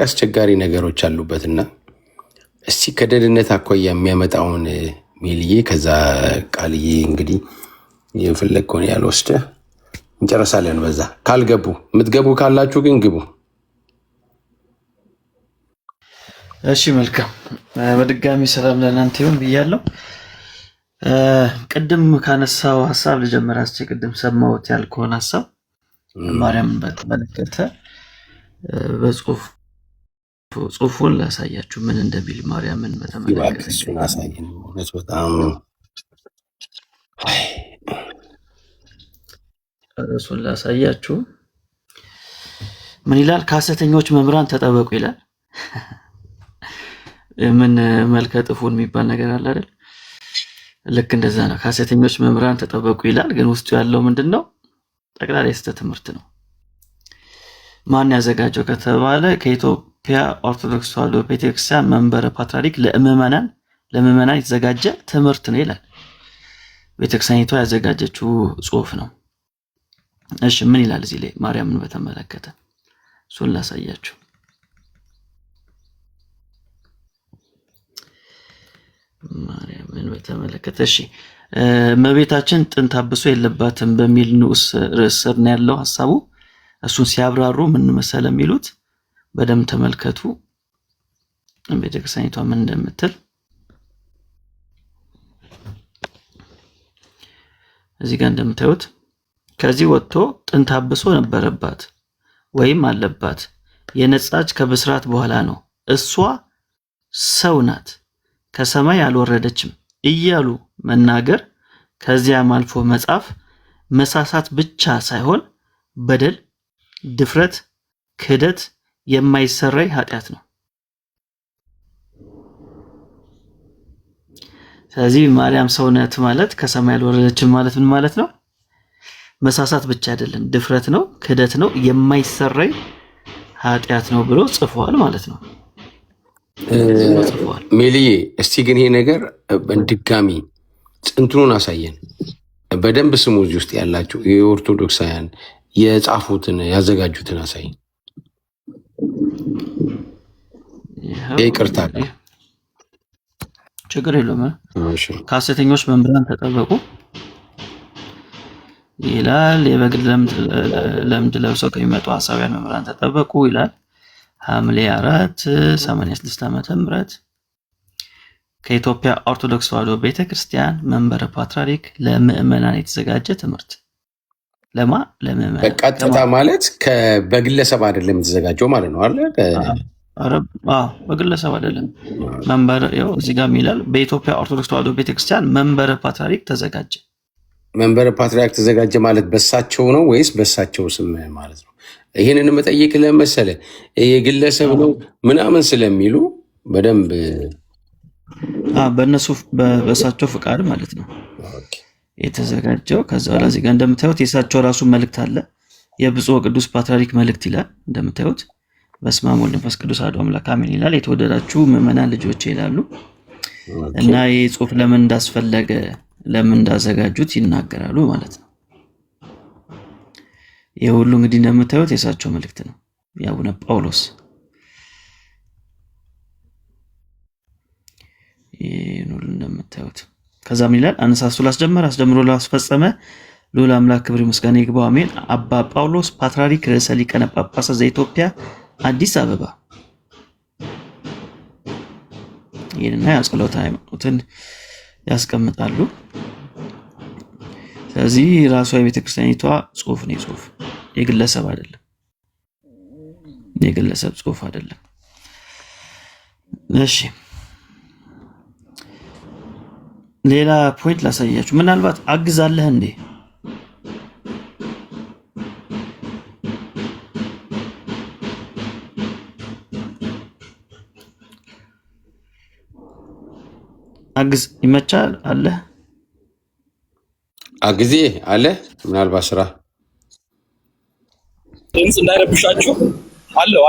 አስቸጋሪ ነገሮች አሉበትና እስቲ ከደህንነት አኳያ የሚያመጣውን ሚልዬ ከዛ ቃልዬ እንግዲህ የፈለግከውን ያልወስደህ እንጨርሳለን። በዛ ካልገቡ የምትገቡ ካላችሁ ግን ግቡ። እሺ መልካም። በድጋሚ ሰላም ለእናንተ ይሁን ብያለሁ። ቅድም ካነሳው ሀሳብ ልጀምር። ቅድም ሰማሁት ያልከውን ሀሳብ ማርያምን በተመለከተ ጽሁፉን ላሳያችሁ ምን እንደሚል ማርያምን በተመለከተ በጣም እሱን ላሳያችሁ። ምን ይላል? ከሐሰተኞች መምህራን ተጠበቁ ይላል። ምን መልከ ጥፉን የሚባል ነገር አለ አይደል? ልክ እንደዛ ነው። ከሐሰተኞች መምህራን ተጠበቁ ይላል። ግን ውስጡ ያለው ምንድነው? ጠቅላላ የስህተት ትምህርት ነው። ማን ያዘጋጀው ከተባለ ከኢትዮጵያ ኦርቶዶክስ ተዋሕዶ ቤተክርስቲያን መንበረ ፓትርያርክ ለምዕመናን የተዘጋጀ ትምህርት ነው ይላል። ቤተክርስቲያኒቷ ያዘጋጀችው ጽሁፍ ነው። እሺ ምን ይላል እዚህ ላይ ማርያምን በተመለከተ? እሱን ላሳያችሁ። ማርያምን በተመለከተ እሺ፣ እመቤታችን ጥንተ አብሶ የለባትም በሚል ንዑስ ርዕስ ስር ነው ያለው ሐሳቡ። እሱን ሲያብራሩ ምን መሰለ የሚሉት? በደንብ ተመልከቱ ቤተክርስቲያኒቷ ምን እንደምትል። እዚህ ጋር እንደምታዩት ከዚህ ወጥቶ ጥንተ አብሶ ነበረባት ወይም አለባት፣ የነጻች ከብስራት በኋላ ነው፣ እሷ ሰው ናት፣ ከሰማይ አልወረደችም እያሉ መናገር፣ ከዚያም አልፎ መጻፍ መሳሳት ብቻ ሳይሆን በደል፣ ድፍረት፣ ክህደት፣ የማይሰረይ ኃጢአት ነው። ስለዚህ ማርያም ሰው ናት ማለት ከሰማይ አልወረደችም ማለት ምን ማለት ነው? መሳሳት ብቻ አይደለም፣ ድፍረት ነው፣ ክህደት ነው፣ የማይሰረይ ኃጢአት ነው ብሎ ጽፏል ማለት ነው። ሜልዬ እስቲ ግን ይሄ ነገር ድጋሚ ጽንትኑን አሳየን በደንብ ስሙ። እዚህ ውስጥ ያላችሁ የኦርቶዶክሳውያን የጻፉትን ያዘጋጁትን አሳየን። ይቅርታ ችግር የለውም። ከሐሰተኞች መምህራን ተጠበቁ ይላል። የበግ ለምድ ለብሰው ከሚመጡ ሐሳውያን መምህራን ተጠበቁ ይላል። ሐምሌ 4/86 ዓመተ ምህረት ከኢትዮጵያ ኦርቶዶክስ ተዋሕዶ ቤተክርስቲያን መንበረ ፓትርያርክ ለምዕመናን የተዘጋጀ ትምህርት። ለምዕመናን ቀጥታ ማለት በግለሰብ አይደለም የተዘጋጀው ማለት ነው አይደል? በግለሰብ አይደለም። መንበረ ያው እዚህ ጋር ይላል በኢትዮጵያ ኦርቶዶክስ ተዋሕዶ ቤተክርስቲያን መንበረ ፓትርያርክ ተዘጋጀ። መንበረ ፓትርያርክ ተዘጋጀ ማለት በሳቸው ነው ወይስ በሳቸው ስም ማለት ነው? ይህንን መጠየቅ ለመሰለ የግለሰብ ነው ምናምን ስለሚሉ በደንብ በእነሱ በሳቸው ፍቃድ ማለት ነው የተዘጋጀው። ከዛ በኋላ እዚህ ጋር እንደምታዩት የሳቸው ራሱ መልእክት አለ። የብፁዕ ቅዱስ ፓትርያርክ መልእክት ይላል። እንደምታዩት በስመ አብ ወወልድ ወመንፈስ ቅዱስ አሐዱ አምላክ አሜን ይላል። የተወደዳችሁ ምዕመናን ልጆቼ ይላሉ እና ይህ ጽሑፍ ለምን እንዳስፈለገ ለምን እንዳዘጋጁት ይናገራሉ ማለት ነው። ይህ ሁሉ እንግዲህ እንደምታዩት የሳቸው መልእክት ነው የአቡነ ጳውሎስ። ይህን ሁሉ እንደምታዩት ከዛ ምን ይላል? አነሳስቶ ላስጀመረ አስጀምሮ ላስፈጸመ ልዑል አምላክ ክብር ምስጋና ይግባው አሜን። አባ ጳውሎስ ፓትርያርክ ርዕሰ ሊቃነ ጳጳሳት ዘኢትዮጵያ አዲስ አበባ። ይህንና የጸሎተ ሃይማኖትን ያስቀምጣሉ። ስለዚህ ራሷ የቤተክርስቲያኒቷ ጽሁፍ ነው። ጽሁፍ የግለሰብ አይደለም፣ የግለሰብ ጽሁፍ አይደለም። እሺ ሌላ ፖይንት ላሳያችሁ። ምናልባት አግዛለህ እንዴ? አግዝ ይመቻል አለ አግዜ አለ ምናልባት ስራ ድምፅ እንዳይረብሻችሁ አለው።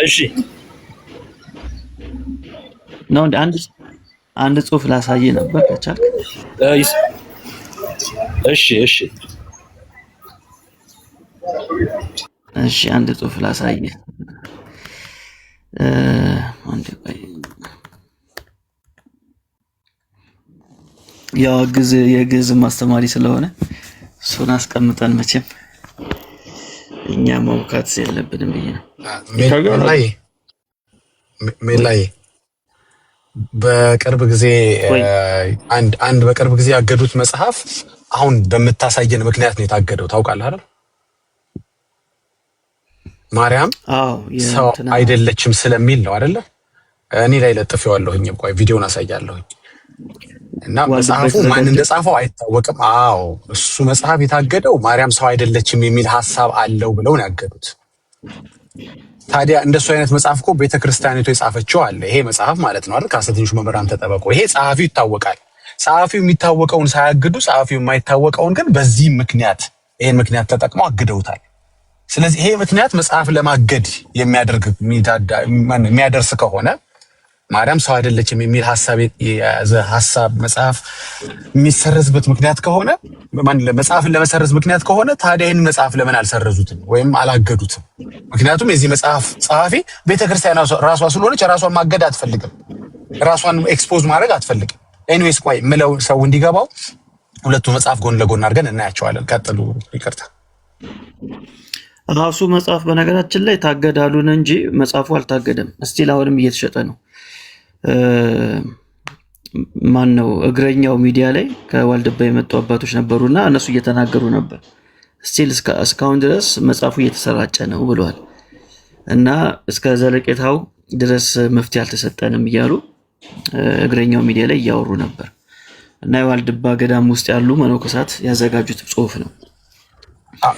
እሺ ነው አንድ ጽሁፍ ላሳየ ነበር ከቻልክ። እሺ አንድ ጽሁፍ ላሳየ አንዴ ቆይ ያው የግዕዝ ማስተማሪ ስለሆነ እሱን አስቀምጠን መቼም እኛ መውካት የለብንም ብዬ ነው። ሜላይ በቅርብ ጊዜ አንድ በቅርብ ጊዜ ያገዱት መጽሐፍ አሁን በምታሳየን ምክንያት ነው የታገደው። ታውቃለህ አይደል? ማርያም ሰው አይደለችም ስለሚል ነው አይደለ? እኔ ላይ ለጥፌዋለሁኝ። ቆይ ቪዲዮውን አሳያለሁኝ። እና መጽሐፉ ማን እንደጻፈው አይታወቅም። እሱ መጽሐፍ የታገደው ማርያም ሰው አይደለችም የሚል ሐሳብ አለው ብለው ነው ያገዱት። ታዲያ እንደሱ አይነት መጽሐፍ እኮ ቤተክርስቲያኒቱ የጻፈችው አለ። ይሄ መጽሐፍ ማለት ነው አይደል? ከሐሰተኞች መምህራን ተጠበቁ። ይሄ ጸሐፊው ይታወቃል። ጸሐፊው የሚታወቀውን ሳያግዱ ጸሐፊው የማይታወቀውን ግን በዚህ ምክንያት ይሄን ምክንያት ተጠቅመው አግደውታል። ስለዚህ ይሄ ምክንያት መጽሐፍ ለማገድ የሚያደርስ ከሆነ ማርያም ሰው አይደለችም የሚል ሐሳብ የያዘ ሐሳብ መጽሐፍ የሚሰረዝበት ምክንያት ከሆነ መጽሐፍን ለመሰረዝ ምክንያት ከሆነ ታዲያ ይህን መጽሐፍ ለምን አልሰረዙትም ወይም አላገዱትም? ምክንያቱም የዚህ መጽሐፍ ጸሐፊ ቤተክርስቲያን ራሷ ስለሆነች ራሷን ማገድ አትፈልግም፣ ራሷን ኤክስፖዝ ማድረግ አትፈልግም። ኤኒዌይስ ቆይ ምለው ሰው እንዲገባው ሁለቱ መጽሐፍ ጎን ለጎን አድርገን እናያቸዋለን። ቀጥሉ። ይቅርታ። ራሱ መጽሐፍ በነገራችን ላይ ታገዳሉን እንጂ መጽሐፉ አልታገደም። እስቲል አሁንም እየተሸጠ ነው። ማን ነው እግረኛው ሚዲያ ላይ ከዋልድባ የመጡ አባቶች ነበሩና እነሱ እየተናገሩ ነበር። ስቲል እስካሁን ድረስ መጽሐፉ እየተሰራጨ ነው ብለዋል። እና እስከ ዘለቄታው ድረስ መፍትሄ አልተሰጠንም እያሉ እግረኛው ሚዲያ ላይ እያወሩ ነበር። እና የዋልድባ ገዳም ውስጥ ያሉ መነኮሳት ያዘጋጁት ጽሑፍ ነው።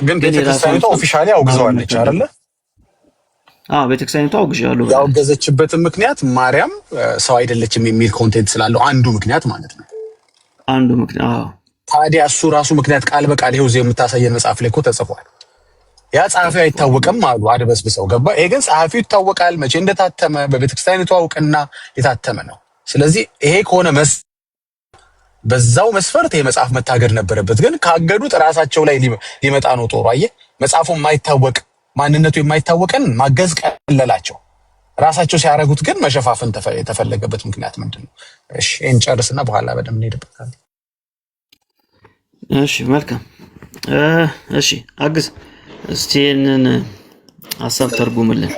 ግን ቤተክርስቲያኒቷ ኦፊሻሊ አውግዘዋለች አይደለ? ቤተክርስቲያኒቷ አውግዣለሁ። ያወገዘችበትን ምክንያት ማርያም ሰው አይደለችም የሚል ኮንቴንት ስላለው አንዱ ምክንያት ማለት ነው። አንዱ ምክንያት ታዲያ እሱ ራሱ ምክንያት ቃል በቃል ይሄው እዚህ የምታሳየን መጽሐፍ ላይ እኮ ተጽፏል። ያ ጸሐፊው አይታወቅም አሉ አድበስብሰው ገባ። ይሄ ግን ጸሐፊው ይታወቃል፣ መቼ እንደታተመ በቤተክርስቲያኒቷ እውቅና የታተመ ነው። ስለዚህ ይሄ ከሆነ በዛው መስፈርት ይሄ መጽሐፍ መታገድ ነበረበት። ግን ካገዱት ራሳቸው ላይ ሊመጣ ነው ጦሩ። አየህ፣ መጽሐፉ የማይታወቅ ማንነቱ የማይታወቀን ማገዝ ቀለላቸው። ራሳቸው ሲያደርጉት ግን መሸፋፈን የተፈለገበት ምክንያት ምንድን ነው? እሺ ይሄን ጨርስና በኋላ በደንብ እንሄድበታለን። እሺ መልካም። እሺ አግዝ እስቲ ይህንን ሀሳብ ተርጉምልን።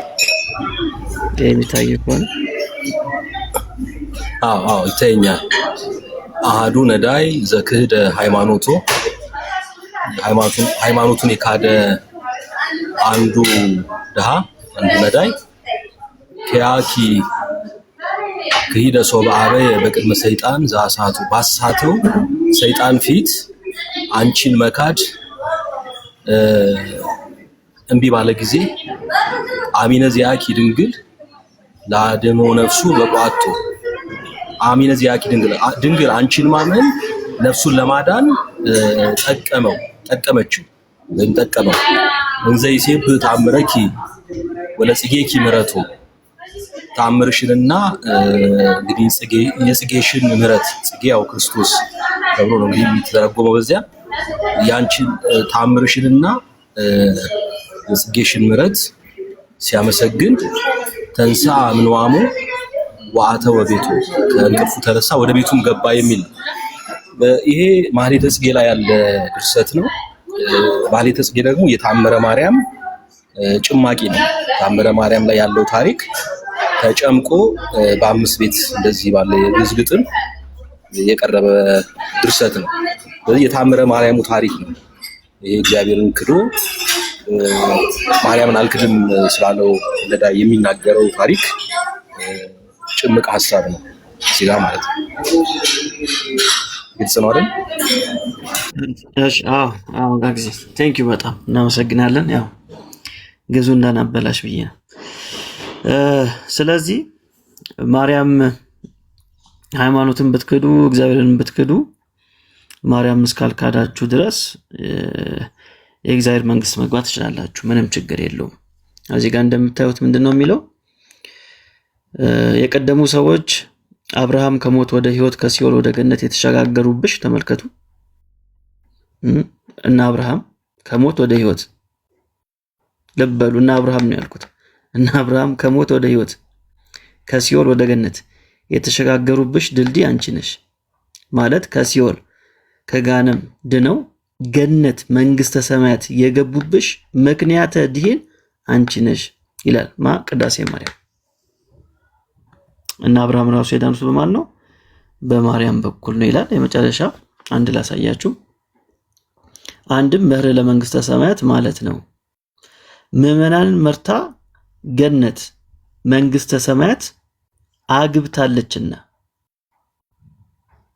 የሚታይ ከሆነ ይታየኛል። አሃዱ ነዳይ ዘክህደ ሃይማኖቱን የካደ አንዱ ድሃ አንዱ ነዳይ ከያኪ ክሂደ ሶበ አበየ በቅድመ ሰይጣን ዘአሳቱ ባሳተው ሰይጣን ፊት አንቺን መካድ እምቢ ባለ ጊዜ አሚነ ዚያኪ ድንግል ለአድኖ ነፍሱ በቋቶ አሚነ ዚያኪ ድንግል አንቺን ማመን ነፍሱን ለማዳን ጠቀመችው ወይም ጠቀመው። እንዘይ ሴብ ታምረኪ ወለጽጌኪ ምረቱ ታምርሽንና እንግዲህ የጽጌሽን ምረት ጽጌ ያው ክርስቶስ ተብሎ ነው እንግዲህ የሚተረጎመው። በዚያ ያንቺን ታምርሽንና የጽጌሽን ምረት ሲያመሰግን ተንሳ ምንዋሙ ወአተ ወቤቱ ከእንቅልፉ ተነሳ ወደ ቤቱም ገባ የሚል ይሄ ማህሌተ ጽጌ ላይ ያለ ድርሰት ነው። ማህሌተ ጽጌ ደግሞ የታምረ ማርያም ጭማቂ ነው። ታምረ ማርያም ላይ ያለው ታሪክ ተጨምቆ በአምስት ቤት እንደዚህ ባለ የግዕዝ ግጥም የቀረበ ድርሰት ነው። ስለዚህ የታምረ ማርያሙ ታሪክ ነው። ይሄ እግዚአብሔርን ክዶ ማርያምን አልክድም ስላለው ነዳይ የሚናገረው ታሪክ ጭምቅ ሐሳብ ነው እዚህ ጋር ማለት ነው። ግልጽ ነው አይደል? እሺ ጊዜ ቴንክ ዩ በጣም እናመሰግናለን። ያው ግዙ እንዳናበላሽ ብዬ ነው። ስለዚህ ማርያም ሃይማኖትን ብትክዱ እግዚአብሔርን ብትክዱ ማርያም እስካልካዳችሁ ድረስ የእግዚአብሔር መንግስት መግባት ትችላላችሁ። ምንም ችግር የለውም። እዚህ ጋር እንደምታዩት ምንድነው የሚለው? የቀደሙ ሰዎች አብርሃም ከሞት ወደ ህይወት ከሲኦል ወደ ገነት የተሸጋገሩብሽ ተመልከቱ። እና አብርሃም ከሞት ወደ ህይወት ልበሉ እና አብርሃም ነው ያልኩት። እና አብርሃም ከሞት ወደ ህይወት ከሲኦል ወደ ገነት የተሸጋገሩብሽ ድልድይ አንቺ ነሽ ማለት ከሲኦል ከጋንም ድነው ገነት መንግስተ ሰማያት የገቡብሽ ምክንያተ ድኂን አንቺ ነሽ ይላል ቅዳሴ ማርያም። እና አብርሃም ራሱ የዳኑት በማን ነው? በማርያም በኩል ነው ይላል። የመጨረሻ አንድ ላሳያችሁ። አንድም ምህረ ለመንግስተ ሰማያት ማለት ነው ምዕመናንን መርታ ገነት መንግስተ ሰማያት አግብታለችና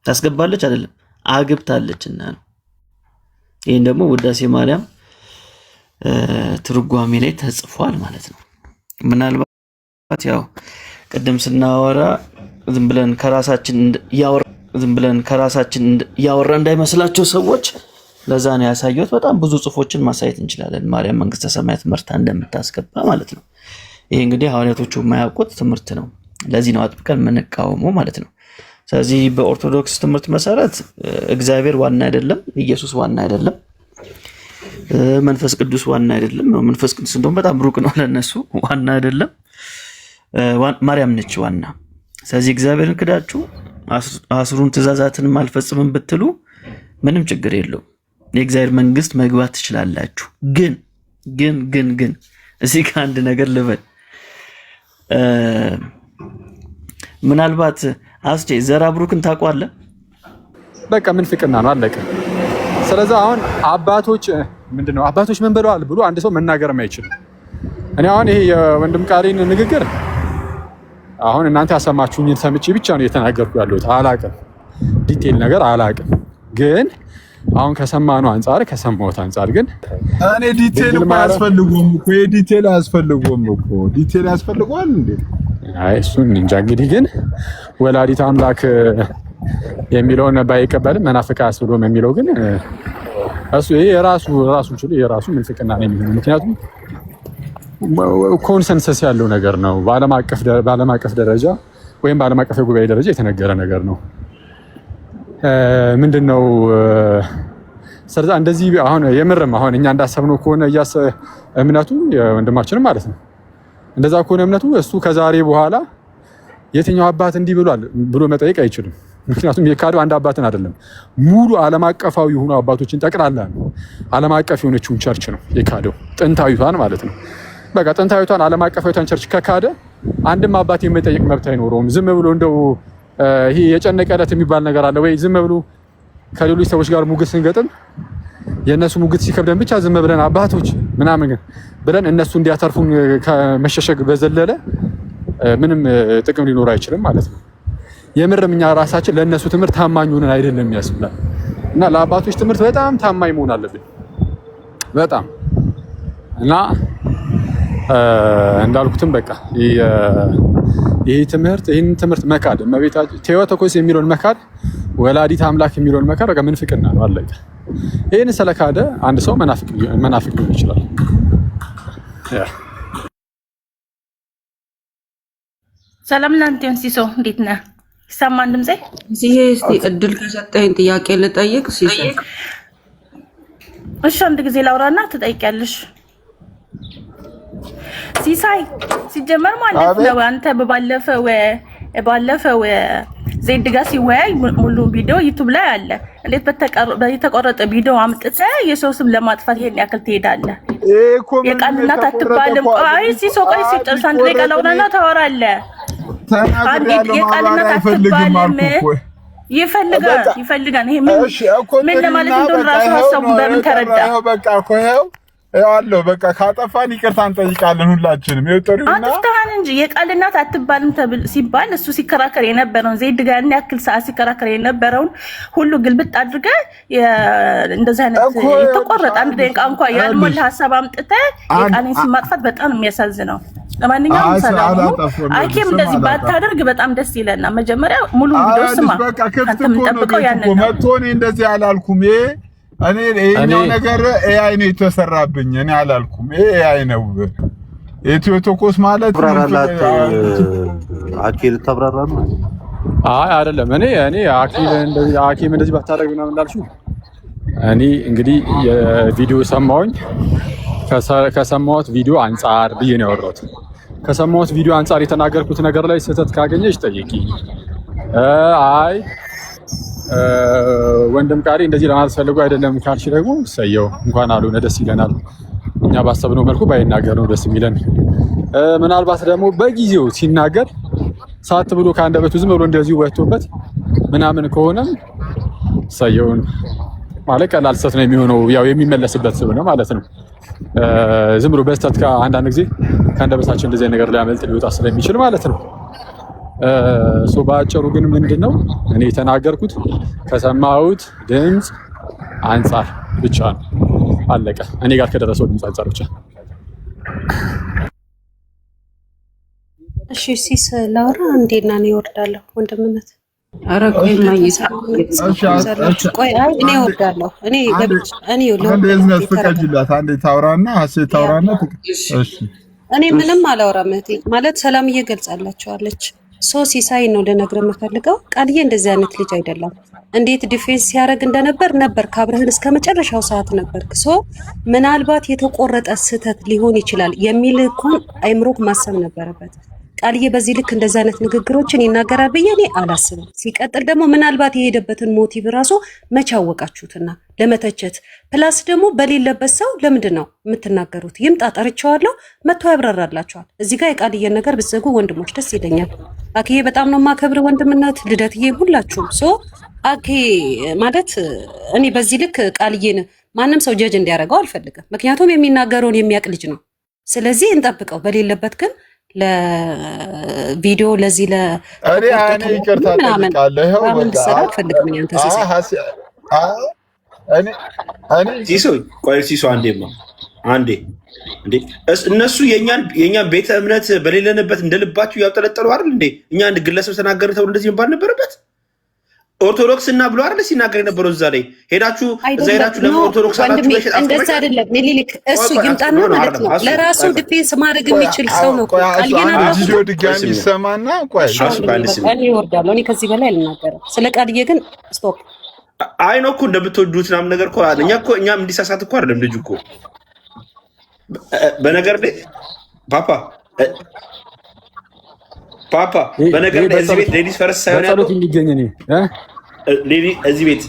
ታስገባለች አይደለም አግብታለችና ነው። ይሄን ደግሞ ውዳሴ ማርያም ትርጓሜ ላይ ተጽፏል ማለት ነው። ምናልባት ያው ቅድም ስናወራ ዝም ብለን ከራሳችን ያወራ እንዳይመስላቸው ሰዎች ለዛ ነው ያሳየሁት። በጣም ብዙ ጽፎችን ማሳየት እንችላለን ማርያም መንግስተ ሰማያት መርታ እንደምታስገባ ማለት ነው። ይሄ እንግዲህ ሐዋርያቶቹ የማያውቁት ትምህርት ነው። ለዚህ ነው አጥብቀን የምንቃወመው ማለት ነው። ስለዚህ በኦርቶዶክስ ትምህርት መሰረት እግዚአብሔር ዋና አይደለም፣ ኢየሱስ ዋና አይደለም፣ መንፈስ ቅዱስ ዋና አይደለም። መንፈስ ቅዱስ እንደውም በጣም ሩቅ ነው ለነሱ፣ ዋና አይደለም፣ ማርያም ነች ዋና። ስለዚህ እግዚአብሔርን ክዳችሁ አስሩን ትእዛዛትንም አልፈጽምም ብትሉ ምንም ችግር የለውም፣ የእግዚአብሔር መንግስት መግባት ትችላላችሁ። ግን እዚህ ጋር አንድ ነገር ልበል። ምናልባት አስቼ ዘራ ብሩክን ታውቀዋለህ? በቃ ምን ፍቅና ነው አለቀ። ስለዚህ አሁን አባቶች ምንድነው አባቶች ምን ብለዋል ብሎ አንድ ሰው መናገር አይችልም። እኔ አሁን ይሄ የወንድም ቃሪን ንግግር አሁን እናንተ ያሰማችሁኝን ሰምቼ ብቻ ነው እየተናገርኩ ያለሁት። አላቅም፣ ዲቴል ነገር አላቅም። ግን አሁን ከሰማነው አንፃር ከሰማሁት አንፃር ግን እኔ ዲቴል አያስፈልጉም እኮ ዲቴል አያስፈልጉም እኮ ዲቴል ያስፈልጓል እንዴ? አይ እሱን እንጃ። እንግዲህ ግን ወላዲት አምላክ የሚለውን ባይቀበልም መናፍቃ አስብሎም የሚለው ግን እሱ ይሄ ራሱን ችሎ የራሱ ምንፍቅና ነው የሚሆነው። ምክንያቱም ኮንሰንሰስ ያለው ነገር ነው። በዓለም አቀፍ ደረጃ ወይም በዓለም አቀፍ ጉባኤ ደረጃ የተነገረ ነገር ነው። ምንድነው ስለዚህ እንደዚህ አሁን የምርም አሁን እኛ እንዳሰብነው ከሆነ እምነቱ የወንድማችንም ማለት ነው እንደዛ ከሆነ እምነቱ እሱ ከዛሬ በኋላ የትኛው አባት እንዲህ ብሏል ብሎ መጠየቅ አይችልም። ምክንያቱም የካደው አንድ አባትን አይደለም፣ ሙሉ ዓለም አቀፋዊ የሆኑ አባቶችን ጠቅላላ ነው። ዓለም አቀፍ የሆነችውን ቸርች ነው የካደው፣ ጥንታዊቷን ማለት ነው። በቃ ጥንታዊቷን ዓለም አቀፋዊቷን ቸርች ከካደ አንድም አባት የመጠየቅ መብት አይኖረውም። ዝም ብሎ እንደው ይሄ የጨነቀለት የሚባል ነገር አለ ወይ? ዝም ብሎ ከሌሎች ሰዎች ጋር ሙግት ስንገጥም የእነሱ ሙግት ሲከብደን ብቻ ዝም ብለን አባቶች ምናምን ብለን እነሱ እንዲያተርፉን ከመሸሸግ በዘለለ ምንም ጥቅም ሊኖር አይችልም ማለት ነው። የምርም እኛ ራሳችን ለእነሱ ትምህርት ታማኝ ሆነን አይደለም ያስብላል። እና ለአባቶች ትምህርት በጣም ታማኝ መሆን አለብን በጣም እና እንዳልኩትም በቃ ይሄን ትምህርት መካድ እመቤታችን ቴዎቶኮስ የሚለውን መካድ ወላዲት አምላክ የሚለውን መካድ በቃ ምንፍቅና ነው አለቀ። ይሄን ስለካደ አንድ ሰው መናፍቅ ሊሆን ይችላል። ሰላም ላንተ ሲሶ፣ እንዴት ነህ? ይሰማል ድምጼ? እስቲ እድል ከሰጠኝ ጥያቄ ልጠይቅ ሲሶ። እሺ አንድ ጊዜ ላውራና ትጠይቂያለሽ። ሲሳይ ሲጀመር ማለት ነው አንተ ባለፈው ዜድ ጋር ሲወያይ ሙሉ ቪዲዮ ዩቲዩብ ላይ አለ። እንዴት በተቆረጠ ቪዲዮ አምጥተህ የሰው ስም ለማጥፋት ይሄን ያክል ትሄዳለህ? የቃል እናት አትባልም። ቆይ ሲሶ ቆይ ሲጨርስ አንድ ላይ ቃል አውራና ታወራለህ። የቃል እናት አትባልም። ይፈልጋል። ይሄ ምን ለማለት እንደሆነ ራሱ ሀሳቡ በምን ተረዳ? በቃ እኮ ያለው በቃ ካጠፋን ይቅርታ እንጠይቃለን ሁላችንም። አጥፍተሃል እንጂ የቃል እናት አትባልም ሲባል እሱ ሲከራከር የነበረውን ዜድ ጋር እና ያክል ሰዓት ሲከራከር የነበረውን ሁሉ ግልብጥ አድርገህ እንደዚህ አይነት የተቆረጠ አንድ ደቂቃ እንኳን ያልሞላ ሀሳብ አምጥተህ የቃልን ስም ማጥፋት በጣም የሚያሳዝነው። ለማንኛውም ሰላም አኪም እንደዚህ ባታደርግ በጣም ደስ ይለናል። መጀመሪያ ሙሉ ቪዲዮ ስማ። አንተ የምጠብቀው ያንን ነው። መጥቶ እኔ እንደዚህ አላልኩም። እኔ ይሄኛው ነገር ኤአይ ነው የተሰራብኝ። እኔ አላልኩም። ኤአይ ነው የቴዎቶኮስ ማለት አኪል ተብራራ ነው። አይ አይደለም። እኔ አኪም እንደዚህ ባታደርግ ምናምን እንዳልሽው እኔ እንግዲህ የቪዲዮ ሰማሁኝ። ከሰማሁት ቪዲዮ አንጻር ብዬ ነው ያወራሁት። ከሰማሁት ቪዲዮ አንጻር የተናገርኩት ነገር ላይ ስህተት ካገኘሽ ጠይቂ። አይ ወንድም ቃሪ እንደዚህ ለማለት ፈልጎ አይደለም ካልሽ ደግሞ ሰየው እንኳን አልሆነ ደስ ይለናል። እኛ ባሰብነው መልኩ ባይናገር ነው ደስ የሚለን። ምናልባት ደግሞ በጊዜው ሲናገር ሳት ብሎ ከአንደበቱ ዝም ብሎ እንደዚሁ ወጥቶበት ምናምን ከሆነም ሰየውን ማለት ቀላል ስህተት ነው የሚሆነው። ያው የሚመለስበት ስለሆነ ማለት ነው። ዝም ብሎ በስተት ከአንዳንድ ጊዜ ከአንደበታችን እንደዚህ ነገር ሊያመልጥ ሊወጣ ስለሚችል ማለት ነው። በአጭሩ ግን ምንድነው እኔ የተናገርኩት ከሰማሁት ድምፅ አንጻር ብቻ ነው። አለቀ። እኔ ጋር ከደረሰው ድምፅ አንጻር ብቻ። እሺ ሲስ ላውራ እንዴና ነው እወርዳለሁ። ወንድምነት ኧረ ቆይ ማይሳ ቆይ አይ እኔ እወርዳለሁ። እኔ ለምን ፍቀጅላት አንዴ ታውራና ሀሴት ታውራና እሺ እኔ ምንም አላወራም። እህቴ ማለት ሰላምዬ ገልጻላችኋለች። ሲሳይ ነው ልነግርህ የምፈልገው። ቃልዬ እንደዚህ አይነት ልጅ አይደለም። እንዴት ዲፌንስ ሲያደርግ ነበር ካብረህን እስከ መጨረሻው ሰዓት ነበር። ምናልባት የተቆረጠ ስህተት ሊሆን ይችላል የሚል እንኳን አይምሮክ ማሰብ ነበረበት። ቃልዬ በዚህ ልክ እንደዚህ አይነት ንግግሮችን ይናገራል ብዬ እኔ አላስብም። ሲቀጥል ደግሞ ምናልባት የሄደበትን ሞቲቭ ራሱ መቼ አወቃችሁትና ለመተቸት ፕላስ ደግሞ በሌለበት ሰው ለምንድን ነው የምትናገሩት? ይምጣ፣ ጠርቼዋለሁ፣ መጥቶ ያብራራላችኋል። እዚህ ጋር የቃልዬን ነገር ብትዘጉ ወንድሞች ደስ ይለኛል። አኬ በጣም ነው የማከብር ወንድምነት፣ ልደትዬ፣ ሁላችሁም አኬ ማለት እኔ በዚህ ልክ ቃልዬን ማንም ሰው ጀጅ እንዲያደርገው አልፈልግም። ምክንያቱም የሚናገረውን የሚያውቅ ልጅ ነው። ስለዚህ እንጠብቀው። በሌለበት ግን ለቪዲዮ ለዚህ እኔ ይቅርታ ጠይቃለሁ። አልፈልግም። ያንተ ሲሶ አንዴ እነሱ የእኛን ቤተ እምነት በሌለንበት እንደልባችሁ ያውጠለጠሉ አይደል እንዴ? እኛ አንድ ግለሰብ ተናገረ ተብሎ እንደዚህ መባል ነበረበት? ኦርቶዶክስ እና ብሎ አይደል ሲናገር የነበረው? እዛ ላይ ሄዳችሁ ለምን ኦርቶዶክስ አላችሁ? እንደዛ አይደለም። ኔሊሊክ እሱ ይምጣና ማለት ነው ለራሱ ዲፌንስ ማድረግ የሚችል ሰው ነው። ቃልዬና ቪዲዮ ድጋሚ ይሰማና እኔ እወርዳለሁ። እኔ ከዚህ በላይ አልናገርም። ስለ ቃልዬ ግን ስቶፕ። አይ ነው እኮ እንደምትወዱት ምናምን ነገር እኮ አለ። እኛም እንዲሳሳት እኮ አይደለም ልጁ እኮ በነገር ላይ ፓፓ በነገር ላይ እዚህ ቤት ሌዲስ ፈረስ ሳይሆን ያለው እዚህ ቤት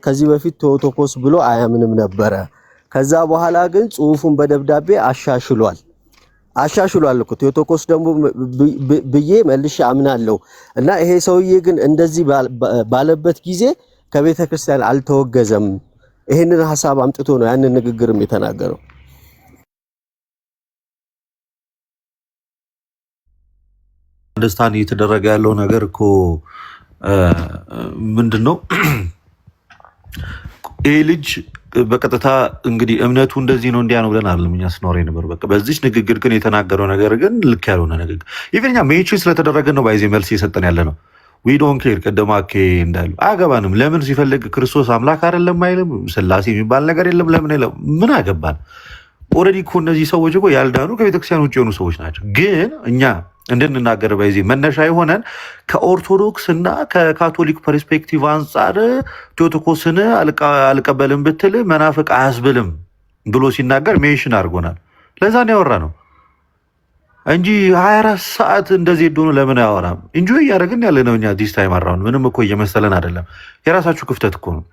ከዚህ በፊት ቴዎቶኮስ ብሎ አያምንም ነበረ። ከዛ በኋላ ግን ጽሁፉን በደብዳቤ አሻሽሏል እኮ ቴዎቶኮስ ደግሞ ብዬ መልሼ አምናለሁ። እና ይሄ ሰውዬ ግን እንደዚህ ባለበት ጊዜ ከቤተ ክርስቲያን አልተወገዘም። ይሄንን ሐሳብ አምጥቶ ነው ያንን ንግግርም የተናገረው። አንደርስታንድ እየተደረገ ያለው ነገር እኮ ምንድነው? ይሄ ልጅ በቀጥታ እንግዲህ እምነቱ እንደዚህ ነው እንዲያ ነው ብለን አይደለም እኛ ስኖር ነበር። በቃ በዚህ ንግግር ግን የተናገረው ነገር ግን ልክ ያልሆነ ንግግር ኢቭን ሜንሽን ስለተደረገ ነው ባይዜ መልስ እየሰጠን ያለ ነው። ዊ ዶንት ኬር ቀደማኬ እንዳሉ አያገባንም። ለምን ሲፈልግ ክርስቶስ አምላክ አይደለም አይልም፣ ስላሴ የሚባል ነገር የለም ለምን አይልም፣ ምን አገባን? ኦልሬዲ እኮ እነዚህ ሰዎች እኮ ያልዳኑ ከቤተክርስቲያን ውጭ የሆኑ ሰዎች ናቸው። ግን እኛ እንድንናገር ባይዜ መነሻ የሆነን ከኦርቶዶክስ እና ከካቶሊክ ፐርስፔክቲቭ አንጻር ቴዎቶኮስን አልቀበልም ብትል መናፍቅ አያስብልም ብሎ ሲናገር ሜንሽን አድርጎናል። ለዛ ነው ያወራ ነው እንጂ 24 ሰዓት እንደዚህ ዶኖ ለምን አያወራም? ኢንጆይ እያደረግን ያለ ነው እኛ ዲስ ታይም አራውን ምንም እኮ እየመሰለን አይደለም። የራሳችሁ ክፍተት እኮ ነው።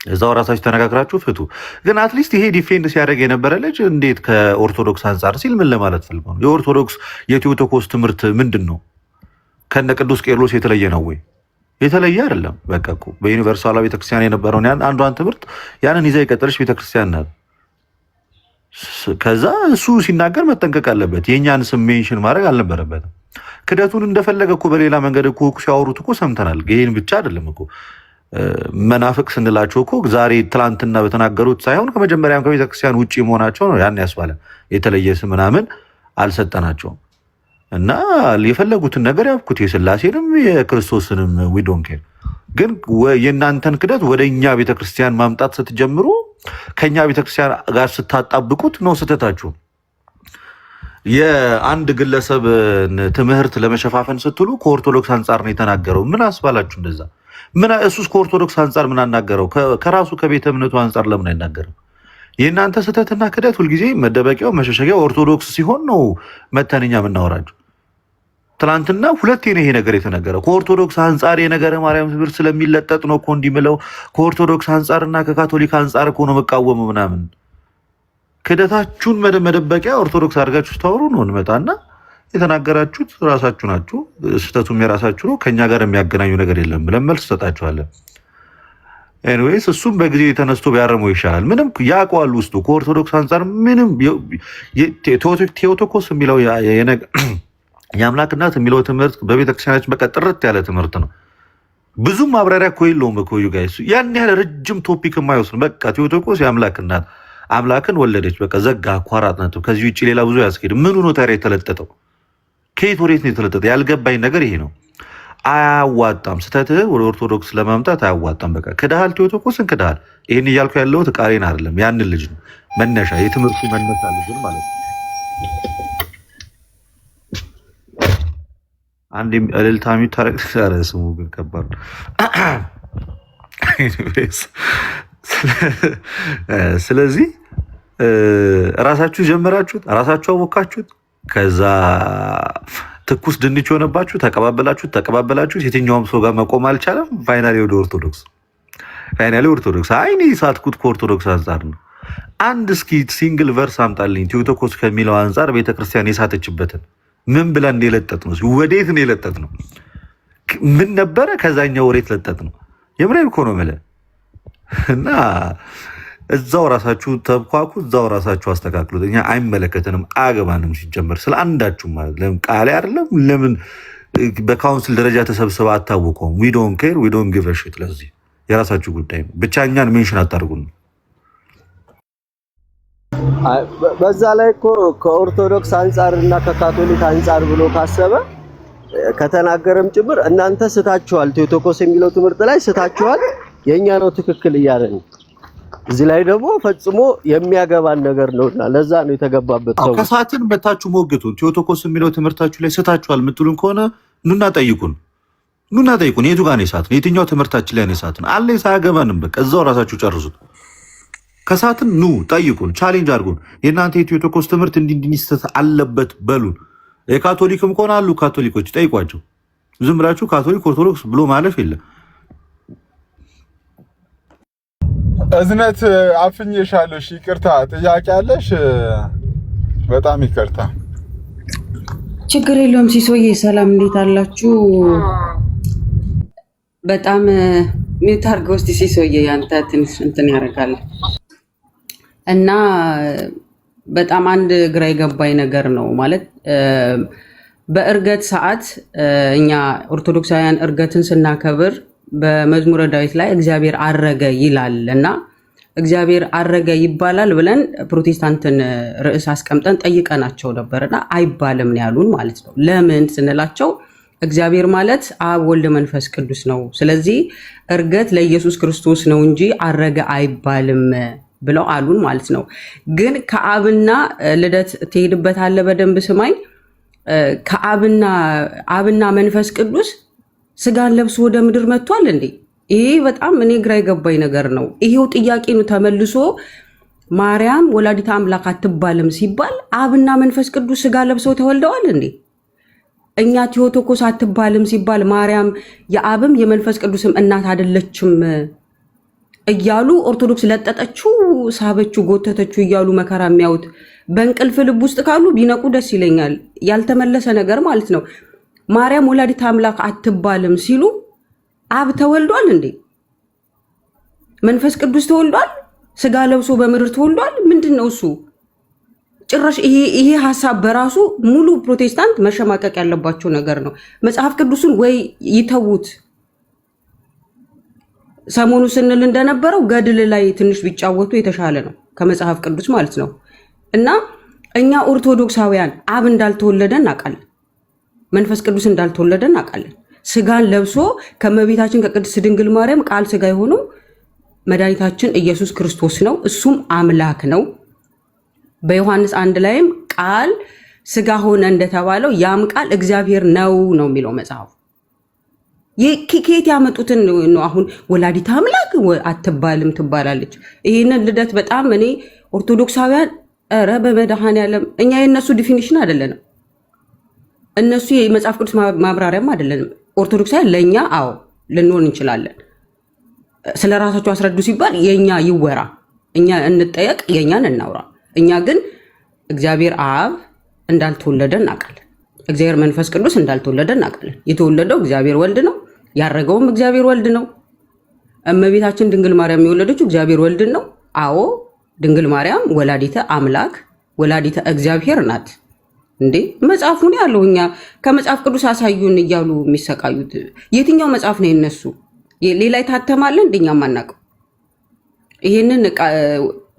እዛው ራሳችሁ ተነጋግራችሁ ፍቱ። ግን አትሊስት ይሄ ዲፌንድ ሲያደርግ የነበረ ልጅ እንዴት ከኦርቶዶክስ አንጻር ሲል ምን ለማለት ፈልጎ ነው? የኦርቶዶክስ የቴዎቶኮስ ትምህርት ምንድን ነው? ከነ ቅዱስ ቄርሎስ የተለየ ነው ወይ? የተለየ አይደለም። በቃ እኮ በዩኒቨርሳሏ ቤተክርስቲያን የነበረውን ያን አንዷን ትምህርት ያንን ይዛ የቀጠለች ቤተክርስቲያን ናት። ከዛ እሱ ሲናገር መጠንቀቅ አለበት። የእኛን ስም ሜንሽን ማድረግ አልነበረበትም። ክደቱን እንደፈለገ እኮ በሌላ መንገድ እኮ ሲያወሩት እኮ ሰምተናል። ይህን ብቻ አይደለም እኮ መናፍቅ ስንላቸው እኮ ዛሬ ትላንትና በተናገሩት ሳይሆን ከመጀመሪያም ከቤተክርስቲያን ውጭ መሆናቸው ነው ያን ያስባለ። የተለየ ስም ምናምን አልሰጠናቸውም እና የፈለጉትን ነገር ያብኩት የስላሴንም የክርስቶስንም ዊ ዶንት ኬር። ግን የእናንተን ክደት ወደ እኛ ቤተክርስቲያን ማምጣት ስትጀምሩ ከኛ ቤተክርስቲያን ጋር ስታጣብቁት ነው ስህተታችሁ። የአንድ ግለሰብ ትምህርት ለመሸፋፈን ስትሉ ከኦርቶዶክስ አንጻር ነው የተናገረው። ምን አስባላችሁ እንደዛ? ምን እሱስ ከኦርቶዶክስ አንጻር ምን አናገረው? ከራሱ ከቤተ እምነቱ አንጻር ለምን አይናገርም? የእናንተ ስህተትና ክደት ሁልጊዜ መደበቂያው መሸሸጊያው ኦርቶዶክስ ሲሆን ነው መተንኛ የምናወራችሁ። ትናንትና ሁለቴ ነው ይሄ ነገር የተነገረው። ከኦርቶዶክስ አንጻር የነገረ ማርያም ትምህርት ስለሚለጠጥ ነው እኮ እንዲምለው፣ ከኦርቶዶክስ አንጻርና ከካቶሊክ አንጻር እኮ ነው መቃወም ምናምን። ክደታችሁን መደበቂያ ኦርቶዶክስ አድርጋችሁ ስታወሩ ነው እንመጣና የተናገራችሁት ራሳችሁ ናችሁ፣ ስህተቱም የራሳችሁ ነው፣ ከኛ ጋር የሚያገናኙ ነገር የለም ብለን መልስ ሰጣችኋለን። ኤኒዌይስ እሱም በጊዜ ተነስቶ ቢያረመው ይሻላል። ምንም ያውቀዋል ውስጡ ከኦርቶዶክስ አንጻር ምንም ቴዎቶኮስ የሚለው የአምላክ እናት የሚለው ትምህርት በቤተክርስቲያናችን በቃ ጥርት ያለ ትምህርት ነው። ብዙም ማብራሪያ እኮ የለውም እኮ ጋይስ፣ ያን ያህል ረጅም ቶፒክ የማይወስድ በቃ ቴዎቶኮስ የአምላክ እናት አምላክን ወለደች፣ በቃ ዘጋ አኳራት ነጥብ። ከዚህ ውጭ ሌላ ብዙ ያስኬድ። ምኑ ነው ታዲያ የተለጠጠው? ከየት ወዴት ነው የተለጠጠ? ያልገባኝ ነገር ይሄ ነው። አያዋጣም። ስተትህ ወደ ኦርቶዶክስ ለማምጣት አያዋጣም። በቃ ክዳሃል፣ ቴዎቶኮስን ክዳሃል። ይህን እያልኩ ያለሁት ቃሌን አይደለም፣ ያንን ልጅ ነው መነሻ የትምህርቱ መነሻ ልጅን ማለት ነው። አንድ እልልታ የሚታረቅ ስሙ ግን ከባድ ነው። ስለዚህ ራሳችሁ ጀመራችሁት፣ ራሳችሁ አወካችሁት። ከዛ ትኩስ ድንች የሆነባችሁ ተቀባበላችሁት። የትኛውም ሰው ጋር መቆም አልቻለም። ፋይናሊ ወደ ኦርቶዶክስ አይኔ ሳትኩት ከኦርቶዶክስ አንጻር ነው። አንድ እስኪ ሲንግል ቨርስ አምጣልኝ ቴዎቶኮስ ከሚለው አንጻር ቤተክርስቲያን የሳተችበትን ምን ብለን እንደለጠጥ ነው? ወዴት ነው የለጠጥ ነው? ምን ነበረ? ከዛኛው ወሬት ለጠጥ ነው? የምሬን እኮ ነው የምልህ። እና እዛው ራሳችሁ ተብኳኩ፣ እዛው ራሳችሁ አስተካክሉት። እኛ አይመለከተንም፣ አያገባንም። ሲጀመር ስለ አንዳችሁ ማለት ለምን ቃሌ አይደለም? ለምን በካውንስል ደረጃ ተሰብስበ አታውቀውም? ዊ ዶንት ኬር ዊ ዶንት ጊቭ አ ሺት። ለዚህ የራሳችሁ ጉዳይ ነው። ብቻ እኛን ሜንሽን አታርጉን። በዛ ላይ እኮ ከኦርቶዶክስ አንጻር እና ከካቶሊክ አንጻር ብሎ ካሰበ ከተናገረም ጭምር እናንተ ስታችኋል፣ ቴዎቶኮስ የሚለው ትምህርት ላይ ስታችኋል፣ የኛ ነው ትክክል እያለ ነው። እዚህ ላይ ደግሞ ፈጽሞ የሚያገባን ነገር ነውና ለዛ ነው የተገባበት። ሰው ከሳትን በታችሁ ሞግቱን። ቴዎቶኮስ የሚለው ትምህርታችሁ ላይ ስታችኋል የምትሉን ከሆነ ኑና ጠይቁን። የቱ ጋር ነው የሳትን? የትኛው ትምህርታችን ላይ ነው የሳትን? አለ ሳያገባንም በቃ እዛው ራሳችሁ ጨርሱት። ከሳትን ኑ ጠይቁን፣ ቻሌንጅ አድርጉን። የእናንተ የቴዎቶኮስ ትምህርት እንዲስተት አለበት በሉን። የካቶሊክም ከሆነ አሉ ካቶሊኮች ጠይቋቸው። ዝም ብላችሁ ካቶሊክ ኦርቶዶክስ ብሎ ማለፍ የለም። እዝነት አፍኜሻለሽ፣ ይቅርታ። ጥያቄ አለሽ? በጣም ይቅርታ። ችግር የለውም። ሲሶዬ ሰላም፣ እንዴት አላችሁ? በጣም ሚውት አድርገው እስኪ ሲሶዬ፣ ያንተ ትንሽ እንትን ያደርጋል እና በጣም አንድ ግራ የገባኝ ነገር ነው ማለት በእርገት ሰዓት እኛ ኦርቶዶክሳውያን እርገትን ስናከብር በመዝሙረ ዳዊት ላይ እግዚአብሔር አረገ ይላል እና እግዚአብሔር አረገ ይባላል ብለን ፕሮቴስታንትን ርዕስ አስቀምጠን ጠይቀናቸው ነበርና አይባልም ነው ያሉን ማለት ነው። ለምን ስንላቸው እግዚአብሔር ማለት አብ ወልድ መንፈስ ቅዱስ ነው፣ ስለዚህ እርገት ለኢየሱስ ክርስቶስ ነው እንጂ አረገ አይባልም ብለው አሉን ማለት ነው። ግን ከአብና ልደት ትሄድበታለህ፣ በደንብ ስማኝ። ከአብና መንፈስ ቅዱስ ስጋን ለብሶ ወደ ምድር መጥቷል እንዴ? ይሄ በጣም እኔ ግራ የገባኝ ነገር ነው። ይሄው ጥያቄ ነው ተመልሶ ማርያም ወላዲተ አምላክ አትባልም ሲባል አብና መንፈስ ቅዱስ ስጋ ለብሰው ተወልደዋል እንዴ? እኛ ቴዎቶኮስ አትባልም ሲባል ማርያም የአብም የመንፈስ ቅዱስም እናት አይደለችም እያሉ ኦርቶዶክስ ለጠጠችው፣ ሳበችው፣ ጎተተችው እያሉ መከራ የሚያዩት በእንቅልፍ ልብ ውስጥ ካሉ ቢነቁ ደስ ይለኛል። ያልተመለሰ ነገር ማለት ነው። ማርያም ወላዲተ አምላክ አትባልም ሲሉ አብ ተወልዷል እንዴ? መንፈስ ቅዱስ ተወልዷል? ስጋ ለብሶ በምድር ተወልዷል? ምንድን ነው እሱ? ጭራሽ ይሄ ሀሳብ በራሱ ሙሉ ፕሮቴስታንት መሸማቀቅ ያለባቸው ነገር ነው። መጽሐፍ ቅዱስን ወይ ይተዉት። ሰሞኑ ስንል እንደነበረው ገድል ላይ ትንሽ ቢጫወቱ የተሻለ ነው ከመጽሐፍ ቅዱስ ማለት ነው። እና እኛ ኦርቶዶክሳውያን አብ እንዳልተወለደ እናውቃለን፣ መንፈስ ቅዱስ እንዳልተወለደ እናውቃለን። ስጋን ለብሶ ከመቤታችን ከቅድስት ድንግል ማርያም ቃል ስጋ የሆነው መድኃኒታችን ኢየሱስ ክርስቶስ ነው። እሱም አምላክ ነው። በዮሐንስ 1 ላይም ቃል ስጋ ሆነ እንደተባለው ያም ቃል እግዚአብሔር ነው የሚለው መጽሐፉ። ከየት ያመጡትን ነው? አሁን ወላዲተ አምላክ አትባልም ትባላለች። ይህንን ልደት በጣም እኔ ኦርቶዶክሳውያን ኧረ በመድኃኔዓለም እኛ የእነሱ ዲፊኒሽን አይደለንም፣ እነሱ የመጽሐፍ ቅዱስ ማብራሪያም አይደለንም። ኦርቶዶክሳውያን ለእኛ አዎ ልንሆን እንችላለን። ስለ ራሳቸው አስረዱ ሲባል የእኛ ይወራ፣ እኛ እንጠየቅ፣ የእኛን እናውራ። እኛ ግን እግዚአብሔር አብ እንዳልተወለደ እናውቃለን። እግዚአብሔር መንፈስ ቅዱስ እንዳልተወለደ እናውቃለን። የተወለደው እግዚአብሔር ወልድ ነው። ያረገውም እግዚአብሔር ወልድ ነው። እመቤታችን ድንግል ማርያም የወለደችው እግዚአብሔር ወልድ ነው። አዎ ድንግል ማርያም ወላዲተ አምላክ ወላዲተ እግዚአብሔር ናት። እንዴ መጽሐፉን ያለው እኛ ከመጽሐፍ ቅዱስ አሳዩን እያሉ የሚሰቃዩት የትኛው መጽሐፍ ነው የነሱ? ሌላ የታተማለ እንደኛም አናውቀው። ይህንን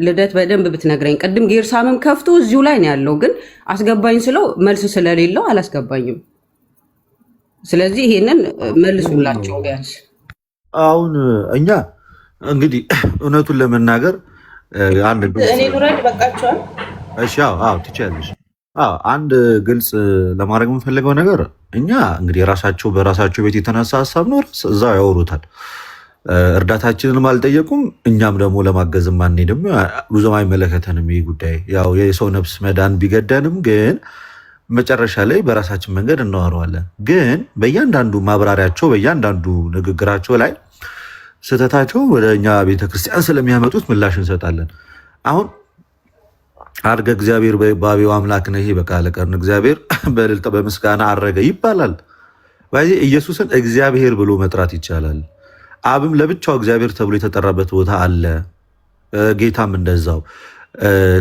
ልደት በደንብ ብትነግረኝ። ቅድም ጌርሳምም ከፍቶ እዚሁ ላይ ነው ያለው፣ ግን አስገባኝ ስለው መልስ ስለሌለው አላስገባኝም። ስለዚህ ይሄንን መልሱላቸው ቢያንስ። አሁን እኛ እንግዲህ እውነቱን ለመናገር አንድ እኔ ኑረድ በቃቸዋል። እሺ አዎ ትችያለሽ። አንድ ግልጽ ለማድረግ የምፈልገው ነገር እኛ እንግዲህ በራሳቸው ቤት የተነሳ ሀሳብ ነው፣ እዛው ያወሩታል። እርዳታችንንም አልጠየቁም። እኛም ደግሞ ለማገዝም አንሄድም። ብዙም አይመለከተንም ይህ ጉዳይ። ያው የሰው ነፍስ መዳን ቢገደንም ግን መጨረሻ ላይ በራሳችን መንገድ እናወራዋለን። ግን በእያንዳንዱ ማብራሪያቸው በእያንዳንዱ ንግግራቸው ላይ ስህተታቸው ወደ እኛ ቤተክርስቲያን ስለሚያመጡት ምላሽ እንሰጣለን። አሁን አርገ እግዚአብሔር በባቢው አምላክ ነህ በቃ ለቀርን እግዚአብሔር በእልልታ በምስጋና አረገ ይባላል። ባይ ኢየሱስን እግዚአብሔር ብሎ መጥራት ይቻላል። አብም ለብቻው እግዚአብሔር ተብሎ የተጠራበት ቦታ አለ፣ ጌታም እንደዛው።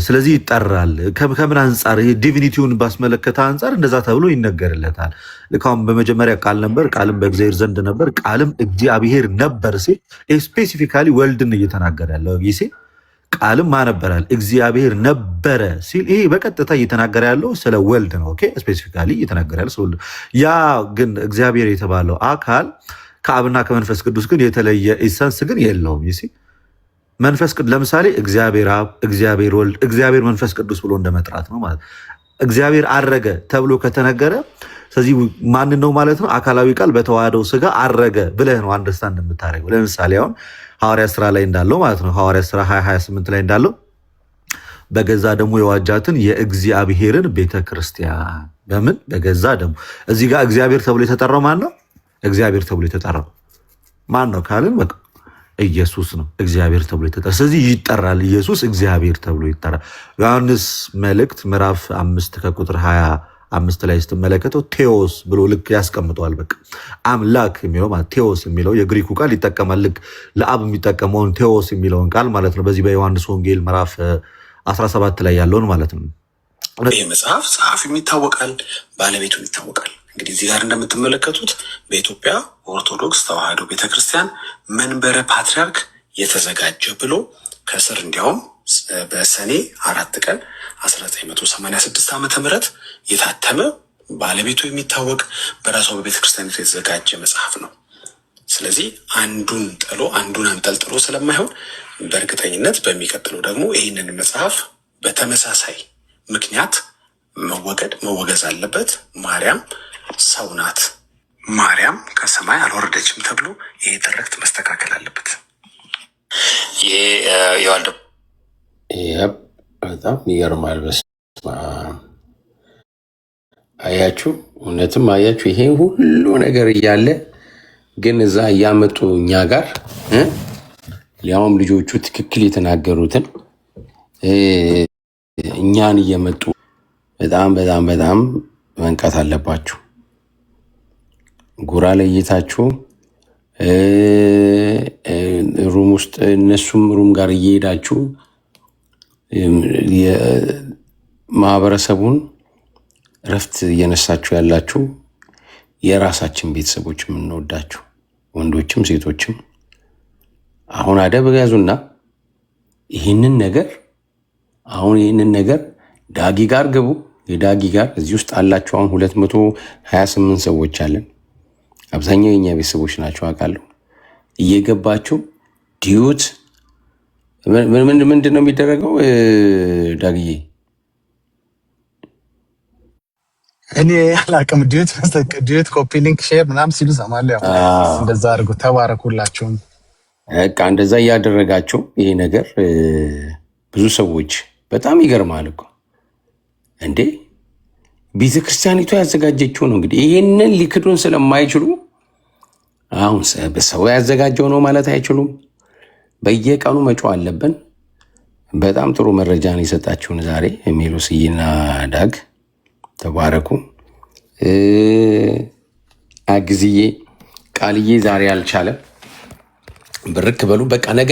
ስለዚህ ይጠራል። ከምን አንጻር ይሄ ዲቪኒቲውን ባስመለከተ አንጻር እንደዛ ተብሎ ይነገርለታል። ልካም በመጀመሪያ ቃል ነበር፣ ቃልም በእግዚአብሔር ዘንድ ነበር፣ ቃልም እግዚአብሔር ነበር ሲል ስፔሲፊካሊ ወልድን እየተናገረ ያለው ጊዜ ቃልም ማነበራል እግዚአብሔር ነበረ ሲል ይሄ በቀጥታ እየተናገረ ያለው ስለ ወልድ ነው። ኦኬ ስፔሲፊካሊ እየተናገረ ያለው ስለ ወልድ። ያ ግን እግዚአብሔር የተባለው አካል ከአብና ከመንፈስ ቅዱስ ግን የተለየ ኢሰንስ ግን የለውም። ይሲ መንፈስ ቅዱስ ለምሳሌ እግዚአብሔር አብ፣ እግዚአብሔር ወልድ፣ እግዚአብሔር መንፈስ ቅዱስ ብሎ እንደመጥራት ነው ማለት። እግዚአብሔር አረገ ተብሎ ከተነገረ ስለዚህ ማን ነው ማለት ነው? አካላዊ ቃል በተዋህደው ስጋ አረገ ብለህ ነው አንደርስታንድ የምታደርገው። ለምሳሌ አሁን ሐዋርያ ስራ ላይ እንዳለው ማለት ነው ሐዋርያ ስራ 20:28 ላይ እንዳለው በገዛ ደግሞ የዋጃትን የእግዚአብሔርን ቤተክርስቲያን በምን በገዛ ደግሞ እዚህ ጋር እግዚአብሔር ተብሎ የተጠራው ማን ነው? እግዚአብሔር ተብሎ የተጠራው ማን ነው ካልን በቃ ኢየሱስ ነው እግዚአብሔር ተብሎ የተጠራ። ስለዚህ ይጠራል፣ ኢየሱስ እግዚአብሔር ተብሎ ይጠራል። ዮሐንስ መልእክት ምዕራፍ 5 ከቁጥር 25 ላይ ስትመለከተው ቴዎስ ብሎ ልክ ያስቀምጠዋል። በቃ አምላክ የሚለው ማለት ቴዎስ የሚለው የግሪኩ ቃል ይጠቀማል። ልክ ለአብ የሚጠቀመውን ቴዎስ የሚለውን ቃል ማለት ነው። በዚህ በዮሐንስ ወንጌል ምዕራፍ 17 ላይ ያለውን ማለት ነው። ይህ መጽሐፍ ጸሐፊውም ይታወቃል፣ ባለቤቱም ይታወቃል። እንግዲህ እዚህ ጋር እንደምትመለከቱት በኢትዮጵያ ኦርቶዶክስ ተዋሕዶ ቤተክርስቲያን መንበረ ፓትርያርክ የተዘጋጀ ብሎ ከስር እንዲያውም በሰኔ 4 ቀን 1986 ዓ.ም የታተመ ባለቤቱ የሚታወቅ በራሷ በቤተክርስቲያኒቱ የተዘጋጀ መጽሐፍ ነው። ስለዚህ አንዱን ጥሎ አንዱን አንጠልጥሎ ስለማይሆን በእርግጠኝነት በሚቀጥለው ደግሞ ይህንን መጽሐፍ በተመሳሳይ ምክንያት መወገዝ አለበት። ማርያም ሰው ናት፣ ማርያም ከሰማይ አልወረደችም ተብሎ ይሄ ትርክት መስተካከል አለበት። ይሄ የዋልደ በጣም ይገርማል። በስመ አብ አያችሁ፣ እውነትም አያችሁ። ይሄ ሁሉ ነገር እያለ ግን እዛ እያመጡ እኛ ጋር ሊያውም ልጆቹ ትክክል የተናገሩትን እኛን እየመጡ በጣም በጣም በጣም መንቃት አለባችሁ። ጉራ ለይታችሁ ሩም ውስጥ እነሱም ሩም ጋር እየሄዳችሁ ማህበረሰቡን እረፍት እየነሳችሁ ያላችሁ የራሳችን ቤተሰቦች የምንወዳችሁ ወንዶችም ሴቶችም አሁን አደብ ያዙና ይህንን ነገር ዳጊ ጋር ግቡ። የዳጊ ጋር እዚህ ውስጥ አላችሁ። አሁን 228 ሰዎች አለን። አብዛኛው የኛ ቤተሰቦች ናቸው አውቃለሁ። እየገባችሁ ዲዩት ምንድን ነው የሚደረገው? ዳግዬ እኔ አላቅም። ዲዩት ኮፒ ሊንክ ሼር ምናምን ሲሉ ሰማለሁ። እንደዛ አድርጉ። ተባረኩላችሁም። በቃ እንደዛ እያደረጋቸው ይሄ ነገር ብዙ ሰዎች በጣም ይገርማል እኮ እንዴ ቤተክርስቲያኒቱ ያዘጋጀችው ነው። እንግዲህ ይሄንን ሊክዱን ስለማይችሉ አሁን ሰው ያዘጋጀው ነው ማለት አይችሉም። በየቀኑ መጮህ አለብን። በጣም ጥሩ መረጃን የሰጣችሁን ዛሬ ሜሎስዬና ዳግ ተባረኩ። አግዝዬ ቃልዬ ዛሬ አልቻለም። ብርክ በሉ በቃ ነገ